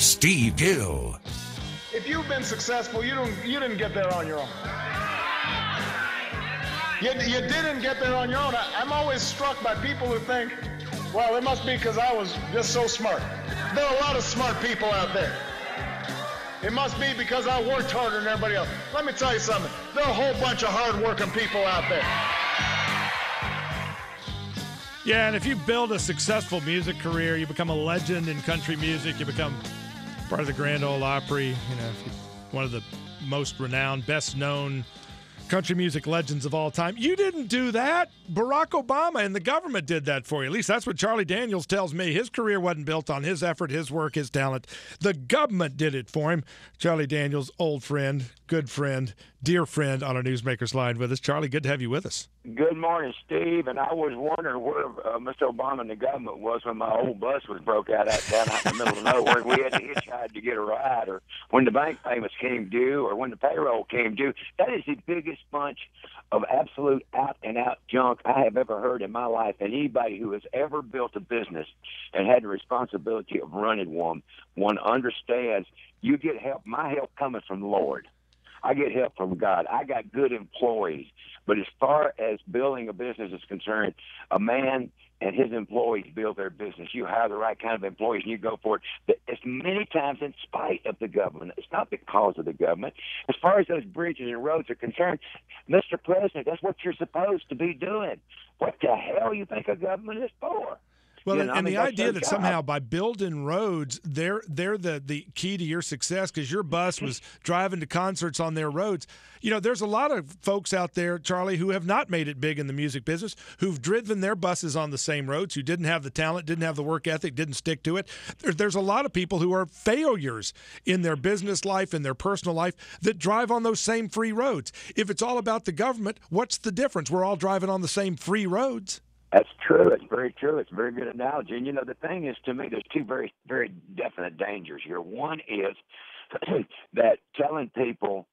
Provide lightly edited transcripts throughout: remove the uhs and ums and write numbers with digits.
Steve Gill. If you've been successful, you didn't get there on your own. You didn't get there on your own. I'm always struck by people who think, well, it must be because I was just so smart. There are a lot of smart people out there. It must be because I worked harder than everybody else. Let me tell you something. There are a whole bunch of hard-working people out there. Yeah, and if you build a successful music career, you become a legend in country music, you become part of the Grand Ole Opry, one of the most renowned, best-known country music legends of all time. You didn't do that. Barack Obama and the government did that for you. At least that's what Charlie Daniels tells me. His career wasn't built on his effort, his work, his talent. The government did it for him. Charlie Daniels, old friend, good friend, dear friend on our Newsmakers line with us. Charlie, good to have you with us. Good morning, Steve. And I was wondering where Mr. Obama and the government was when my old bus was broke out down out in the middle of nowhere. We had to hitchhike to get a ride, or when the bank payments came due, or when the payroll came due. That is the biggest bunch of absolute out-and-out junk I have ever heard in my life. And anybody who has ever built a business and had the responsibility of running one understands you get help. My help coming from the Lord. I get help from God. I got good employees. But as far as building a business is concerned, a man and his employees build their business. You hire the right kind of employees and you go for it. It's many times in spite of the government. It's not because of the government. As far as those bridges and roads are concerned, Mr. President, that's what you're supposed to be doing. What the hell you think a government is for? Well, and the idea that somehow by building roads, they're the key to your success because your bus was driving to concerts on their roads. There's a lot of folks out there, Charlie, who have not made it big in the music business, who've driven their buses on the same roads, who didn't have the talent, didn't have the work ethic, didn't stick to it. There's a lot of people who are failures in their business life, in their personal life, that drive on those same free roads. If it's all about the government, what's the difference? We're all driving on the same free roads. That's true. It's very true. It's a very good analogy. And, the thing is, to me, there's two very, very definite dangers here. One is that telling people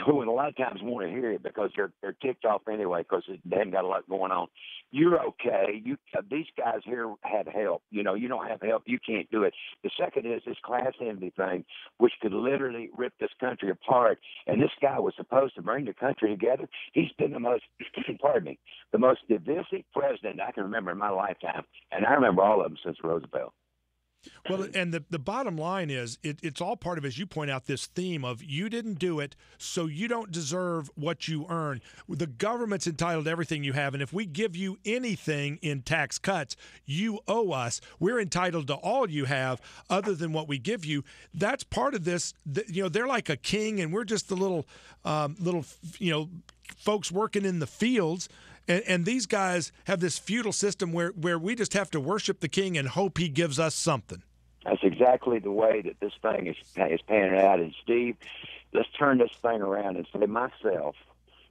who a lot of times want to hear it because they're ticked off anyway because they haven't got a lot going on. You're okay. These guys here have help. You don't have help. You can't do it. The second is this class envy thing, which could literally rip this country apart. And this guy was supposed to bring the country together. He's been the most, the most divisive president I can remember in my lifetime. And I remember all of them since Roosevelt. Well, and the bottom line is it's all part of, as you point out, this theme of you didn't do it, so you don't deserve what you earn. The government's entitled to everything you have, and if we give you anything in tax cuts, you owe us. We're entitled to all you have other than what we give you. That's part of this. They're like a king, and we're just the little folks working in the fields. And these guys have this feudal system where we just have to worship the king and hope he gives us something. That's exactly the way that this thing is panning out. And, Steve, let's turn this thing around and say myself,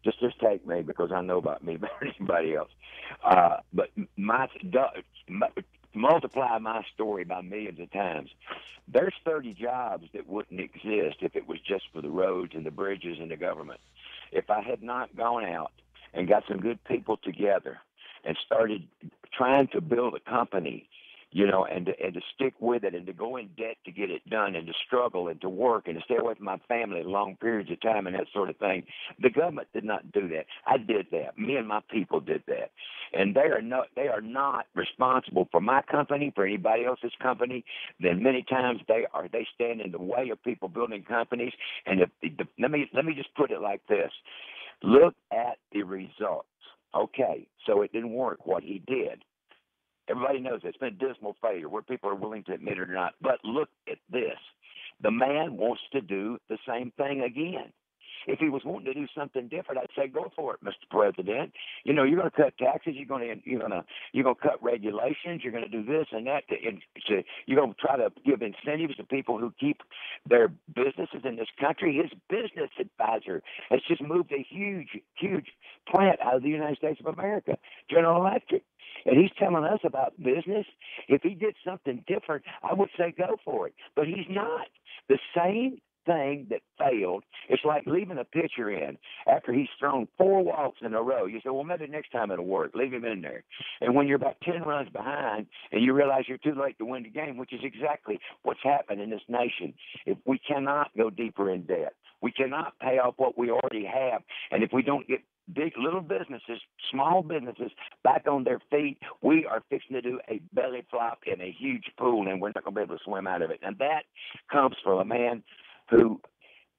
just take me because I know about me better than anybody else. But multiply my story by millions of times. There's 30 jobs that wouldn't exist if it was just for the roads and the bridges and the government. If I had not gone out and got some good people together and started trying to build a company, and to stick with it and to go in debt to get it done and to struggle and to work and to stay away from my family long periods of time and that sort of thing. The government did not do that. I did that. Me and my people did that. And they are not responsible for my company, for anybody else's company. Then many times they stand in the way of people building companies. And let me just put it like this. Look at the results. Okay, so it didn't work what he did. Everybody knows it's been a dismal failure, whether people are willing to admit it or not. But look at this. The man wants to do the same thing again. If he was wanting to do something different, I'd say go for it, Mr. President. You're going to cut taxes. You're going to cut regulations. You're going to do this and that. You're going to try to give incentives to people who keep their businesses in this country. His business advisor has just moved a huge, huge plant out of the United States of America, General Electric. And he's telling us about business. If he did something different, I would say go for it. But he's not. The same thing that failed. It's like leaving a pitcher in after he's thrown 4 walks in a row. You say, well, maybe next time it'll work. Leave him in there. And when you're about 10 runs behind and you realize you're too late to win the game, which is exactly what's happened in this nation, if we cannot go deeper in debt, we cannot pay off what we already have. And if we don't get big little businesses, small businesses back on their feet, we are fixing to do a belly flop in a huge pool, and we're not going to be able to swim out of it. And that comes from a man who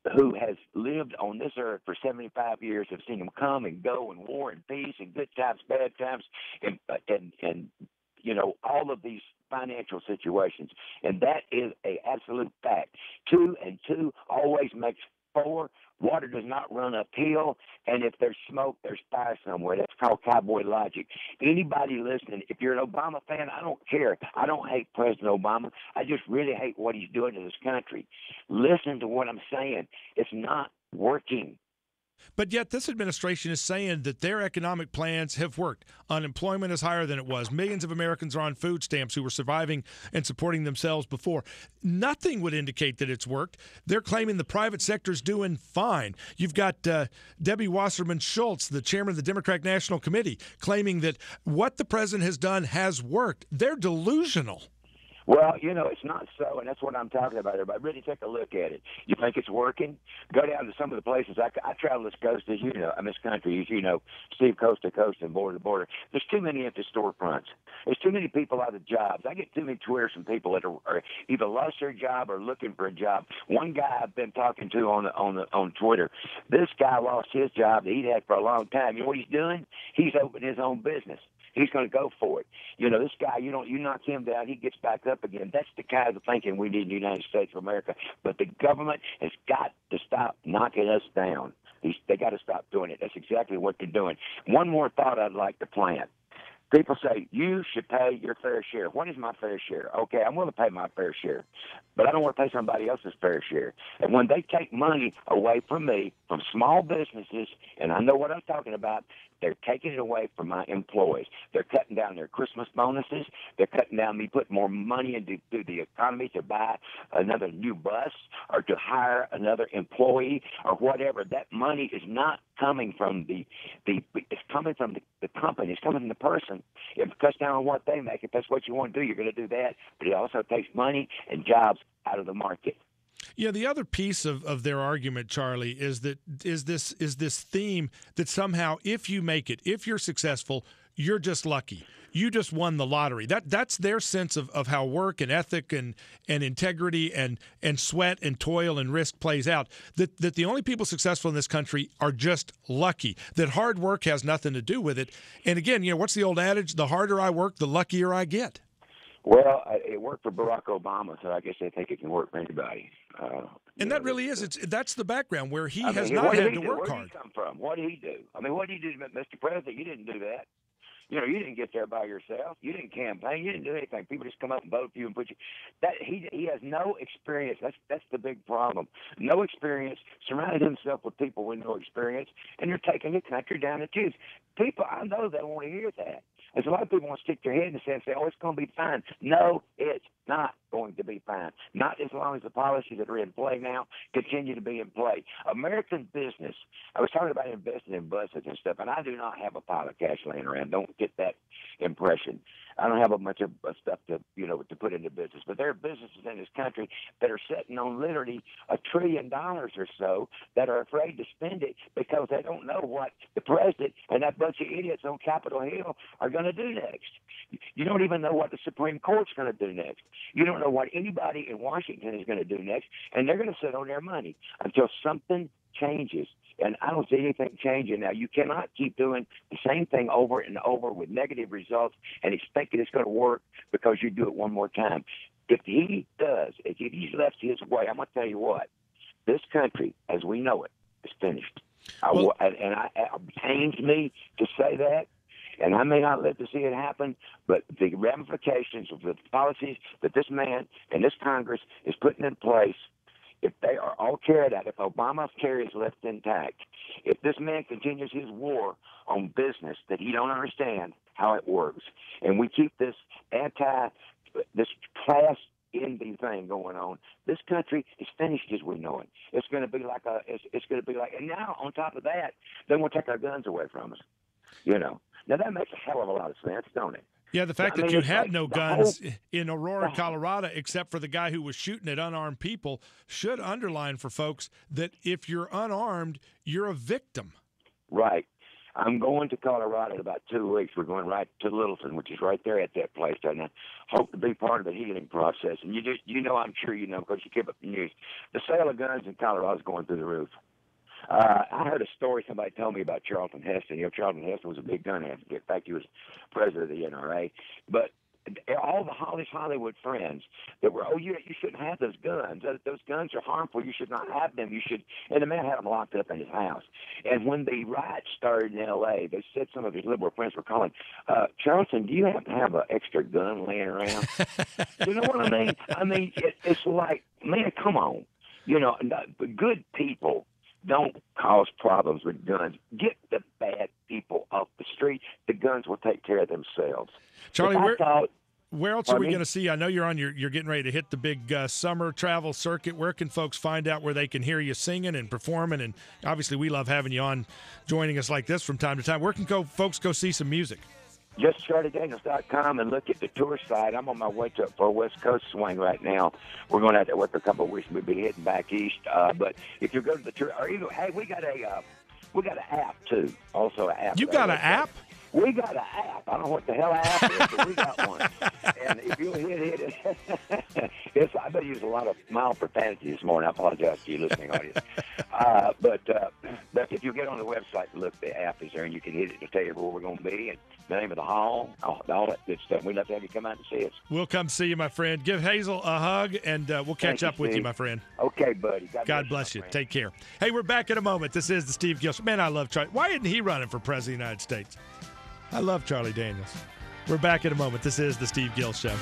has lived on this earth for 75 years, have seen him come and go, and war and peace and good times, bad times, and you know, all of these financial situations. And that is a absolute fact. 2 and 2 always makes 4. Water does not run uphill, and if there's smoke, there's fire somewhere. That's called cowboy logic. Anybody listening, if you're an Obama fan, I don't care. I don't hate President Obama. I just really hate what he's doing to this country. Listen to what I'm saying. It's not working. But yet this administration is saying that their economic plans have worked. Unemployment is higher than it was. Millions of Americans are on food stamps who were surviving and supporting themselves before. Nothing would indicate that it's worked. They're claiming the private sector's doing fine. You've got Debbie Wasserman Schultz, the chairman of the Democratic National Committee, claiming that what the president has done has worked. They're delusional. Well, you know, it's not so, and that's what I'm talking about. Everybody, really take a look at it. You think it's working? Go down to some of the places. I travel this coast, as you know, this country, as you know, Steve, coast to coast and border to border. There's too many empty storefronts. There's too many people out of jobs. I get too many Twitters from people that are either lost their job or looking for a job. One guy I've been talking to on Twitter, this guy lost his job that he'd had for a long time. You know what he's doing? He's opened his own business. He's going to go for it. You know, this guy, you knock him down, he gets back up again. That's the kind of thinking we need in the United States of America. But the government has got to stop knocking us down. They got to stop doing it. That's exactly what they're doing. One more thought I'd like to plant. People say, you should pay your fair share. What is my fair share? Okay, I'm willing to pay my fair share, but I don't want to pay somebody else's fair share. And when they take money away from me, from small businesses, and I know what I'm talking about, they're taking it away from my employees. They're cutting down their Christmas bonuses. They're cutting down me putting more money into the economy to buy another new bus or to hire another employee or whatever. That money is not coming from it's coming from the company. It's coming from the person. It cuts down on what they make. If that's what you want to do, you're going to do that. But it also takes money and jobs out of the market. Yeah, the other piece of their argument, Charlie, is this theme that somehow if you make it, if you're successful, you're just lucky. You just won the lottery. That's their sense of how work and ethic and integrity and sweat and toil and risk plays out. That the only people successful in this country are just lucky. That hard work has nothing to do with it. And again, you know, what's the old adage? The harder I work, the luckier I get. Well, it worked for Barack Obama, so I guess they think it can work for anybody. And that really is. That's the background where he has not had to work hard. Where did he come from? What did he do? I mean, what did he do, Mr. President? You didn't do that. You know, you didn't get there by yourself. You didn't campaign. You didn't do anything. People just come up and vote for you and put you. That he has no experience. That's the big problem. No experience. Surrounded himself with people with no experience, and you're taking the country down the tubes. People, I know they want to hear that. There's a lot of people want to stick their head in the sand and say, "Oh, it's going to be fine." No, it's not going to be fine. Not as long as the policies that are in play now continue to be in play. American business. I was talking about investing in buses and stuff, and I do not have a pile of cash laying around. Don't get that impression. I don't have a bunch of stuff to put into business. But there are businesses in this country that are sitting on literally $1 trillion or so that are afraid to spend it because they don't know what the president and that bunch of idiots on Capitol Hill are going to do next. You don't even know what the Supreme Court's going to do next. You don't know what anybody in Washington is going to do next, and they're going to sit on their money until something changes. And I don't see anything changing now. You cannot keep doing the same thing over and over with negative results and expecting it's going to work because you do it one more time. If he's left his way, I'm going to tell you what, this country, as we know it, is finished. It pains me to say that, and I may not live to see it happen, but the ramifications of the policies that this man and this Congress is putting in place, if they are all carried out, if Obama's care is left intact, if this man continues his war on business that he don't understand how it works, and we keep this class envy thing going on. This country is finished as we know it. It's going to be like and now on top of that, they want to take our guns away from us. Now that makes a hell of a lot of sense, don't it? Yeah, the fact that you had no guns in Aurora, Colorado, except for the guy who was shooting at unarmed people, should underline for folks that if you're unarmed, you're a victim. Right. I'm going to Colorado in about 2 weeks. We're going right to Littleton, which is right there at that place. And I hope to be part of the healing process. And I'm sure you know because you keep up the news. The sale of guns in Colorado is going through the roof. I heard a story somebody told me about Charlton Heston. Charlton Heston was a big gun advocate. In fact, he was president of the NRA. But all his Hollywood friends that were, you shouldn't have those guns. Those guns are harmful. You should not have them. And the man had them locked up in his house. And when the riots started in L.A., they said some of his liberal friends were calling, Charlton, do you happen to have an extra gun laying around? You know what I mean? It's like, man, come on. Good people don't cause problems with guns. Get the bad people off the street. The guns will take care of themselves. Charlie, where else are we going to see? I know you're getting ready to hit the big summer travel circuit. Where can folks find out where they can hear you singing and performing? And obviously, we love having you on, joining us like this from time to time. Where can folks go see some music? Just CharlieDaniels.com and look at the tour site. I'm on my way for a West Coast swing right now. We're going out there with a couple of weeks. We'll be heading back east. But if you go to the tour, or even, hey, we got an app too. Also an app. You got an app? We got an app. I don't know what the hell an app is, but we got one. And if you hit it, I bet you used a lot of mild profanity this morning. I apologize to you listening audience. But if you get on the website and look, the app is there, and you can hit it to tell you where we're going to be and the name of the hall, all that good stuff. We'd love to have you come out and see us. We'll come see you, my friend. Give Hazel a hug, and we'll catch up with you, my friend. Okay, buddy. God bless you. Take care. Hey, we're back in a moment. This is the Steve Gill Show. Man, I love Charlie. Why isn't he running for president of the United States? I love Charlie Daniels. We're back in a moment. This is the Steve Gill Show.